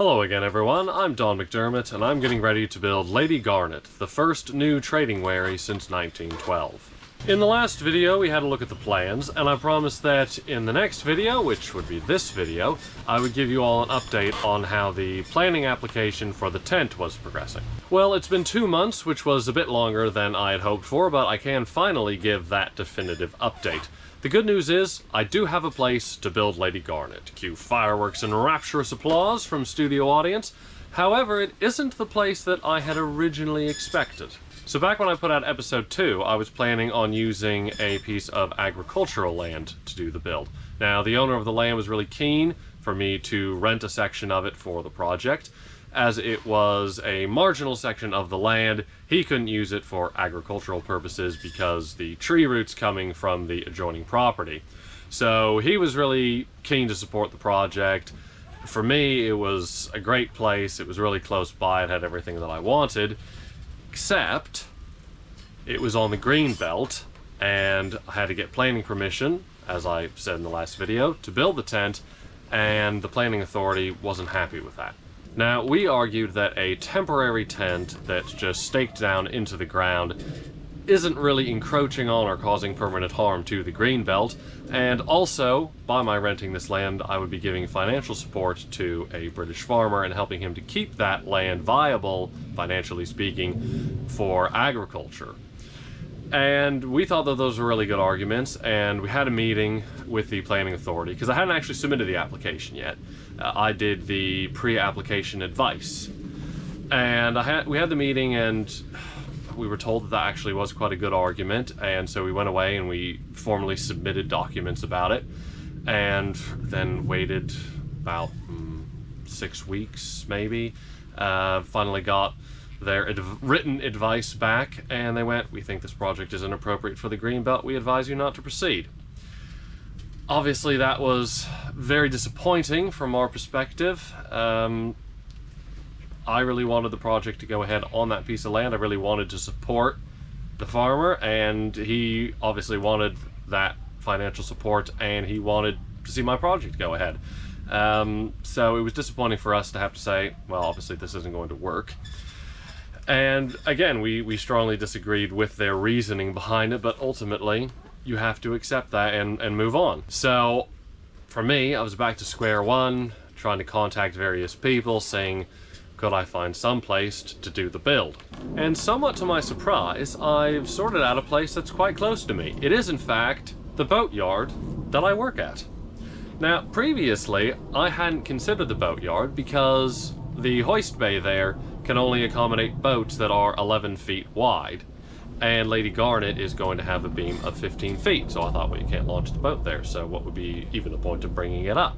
Hello again everyone, I'm Don McDermott, and I'm getting ready to build Lady Garnet, the first new trading wherry since 1912. In the last video we had a look at the plans, and I promised that in the next video, which would be this video, I would give you all an update on how the planning application for the tent was progressing. Well, it's been 2 months, which was a bit longer than I had hoped for, but I can finally give that definitive update. The good news is, I do have a place to build Lady Garnet. Cue fireworks and rapturous applause from studio audience. However, it isn't the place that I had originally expected. So back when I put out episode 2, I was planning on using a piece of agricultural land to do the build. Now, the owner of the land was really keen for me to rent a section of it for the project. As it was a marginal section of the land, he couldn't use it for agricultural purposes because the tree roots coming from the adjoining property. So he was really keen to support the project. For me, it was a great place. It was really close by. It had everything that I wanted, except it was on the green belt, and I had to get planning permission, as I said in the last video, to build the tent, and the planning authority wasn't happy with that. Now, we argued that a temporary tent that's just staked down into the ground isn't really encroaching on or causing permanent harm to the greenbelt, and also, by my renting this land, I would be giving financial support to a British farmer and helping him to keep that land viable, financially speaking, for agriculture. And we thought that those were really good arguments, and we had a meeting with the planning authority, because I hadn't actually submitted the application yet. I did the pre-application advice. And we had the meeting, and we were told that that actually was quite a good argument, and so we went away and we formally submitted documents about it, and then waited about 6 weeks, maybe. Finally got their written advice back, and they went, "We think this project is inappropriate for the Greenbelt. We advise you not to proceed." Obviously, that was very disappointing from our perspective. I really wanted the project to go ahead on that piece of land. I really wanted to support the farmer, and he obviously wanted that financial support, and he wanted to see my project go ahead. So it was disappointing for us to have to say, well, obviously this isn't going to work. And again, we strongly disagreed with their reasoning behind it, but ultimately you have to accept that and move on. So for me, I was back to square one, trying to contact various people, saying, could I find some place to do the build? And somewhat to my surprise, I've sorted out a place that's quite close to me. It is, in fact, the boatyard that I work at. Now, previously, I hadn't considered the boatyard because the hoist bay there can only accommodate boats that are 11 feet wide, and Lady Garnet is going to have a beam of 15 feet, so I thought, well, you can't launch the boat there, so what would be even the point of bringing it up?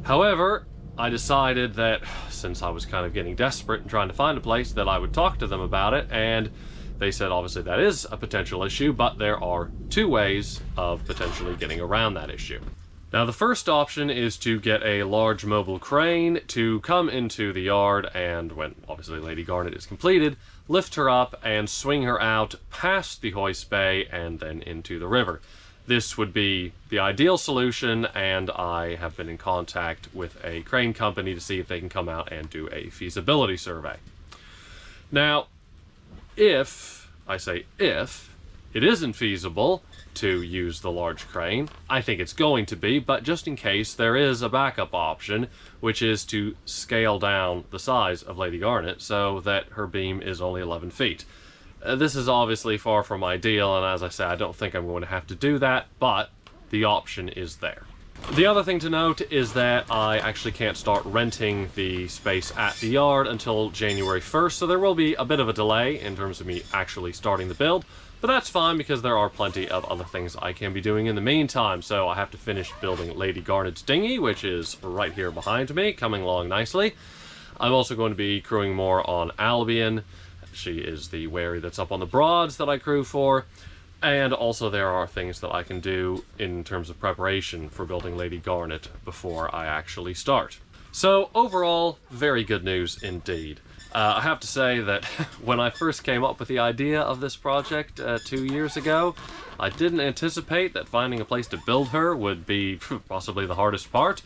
However, I decided that since I was kind of getting desperate and trying to find a place, that I would talk to them about it, and they said obviously that is a potential issue, but there are 2 ways of potentially getting around that issue. Now, the first option is to get a large mobile crane to come into the yard and, when obviously Lady Garnet is completed, lift her up and swing her out past the hoist bay and then into the river. This would be the ideal solution, and I have been in contact with a crane company to see if they can come out and do a feasibility survey. Now, if, I say if, it isn't feasible to use the large crane, I think it's going to be, but just in case, there is a backup option, which is to scale down the size of Lady Garnet so that her beam is only 11 feet. This is obviously far from ideal, and as I said, I don't think I'm going to have to do that, but the option is there. The other thing to note is that I actually can't start renting the space at the yard until January 1st, so there will be a bit of a delay in terms of me actually starting the build, but that's fine because there are plenty of other things I can be doing in the meantime. So I have to finish building Lady Garnet's dinghy, which is right here behind me, coming along nicely. I'm also going to be crewing more on Albion. She is the wherry that's up on the Broads that I crew for. And also there are things that I can do in terms of preparation for building Lady Garnet before I actually start. So overall, very good news indeed. I have to say that when I first came up with the idea of this project 2 years ago, I didn't anticipate that finding a place to build her would be possibly the hardest part.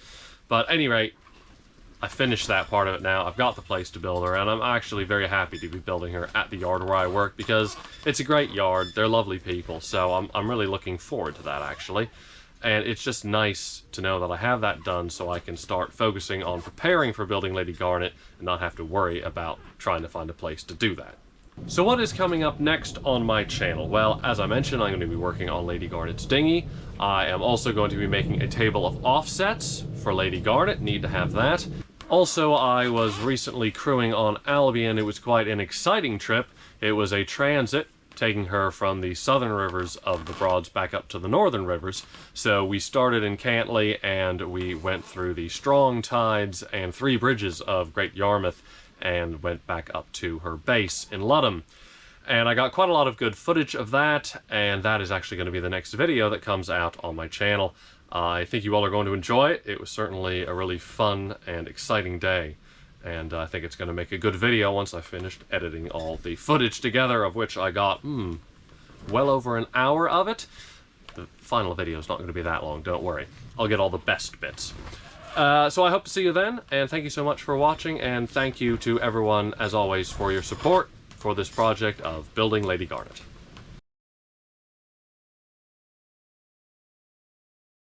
But at any rate, I finished that part of it now. I've got the place to build her, and I'm actually very happy to be building her at the yard where I work because it's a great yard. They're lovely people, so I'm really looking forward to that, actually. And it's just nice to know that I have that done so I can start focusing on preparing for building Lady Garnet and not have to worry about trying to find a place to do that. So what is coming up next on my channel? Well, as I mentioned, I'm going to be working on Lady Garnet's dinghy. I am also going to be making a table of offsets for Lady Garnet. Need to have that. Also, I was recently crewing on Albion. It was quite an exciting trip. It was a transit, taking her from the southern rivers of the Broads back up to the northern rivers. So we started in Cantley, and we went through the strong tides and 3 bridges of Great Yarmouth, and went back up to her base in Ludham. And I got quite a lot of good footage of that, and that is actually going to be the next video that comes out on my channel. I think you all are going to enjoy it. It was certainly a really fun and exciting day, and I think it's going to make a good video once I finished editing all the footage together, of which I got, well over an hour of it. The final video is not going to be that long, don't worry. I'll get all the best bits. So I hope to see you then, and thank you so much for watching, and thank you to everyone, as always, for your support for this project of building Lady Garnet.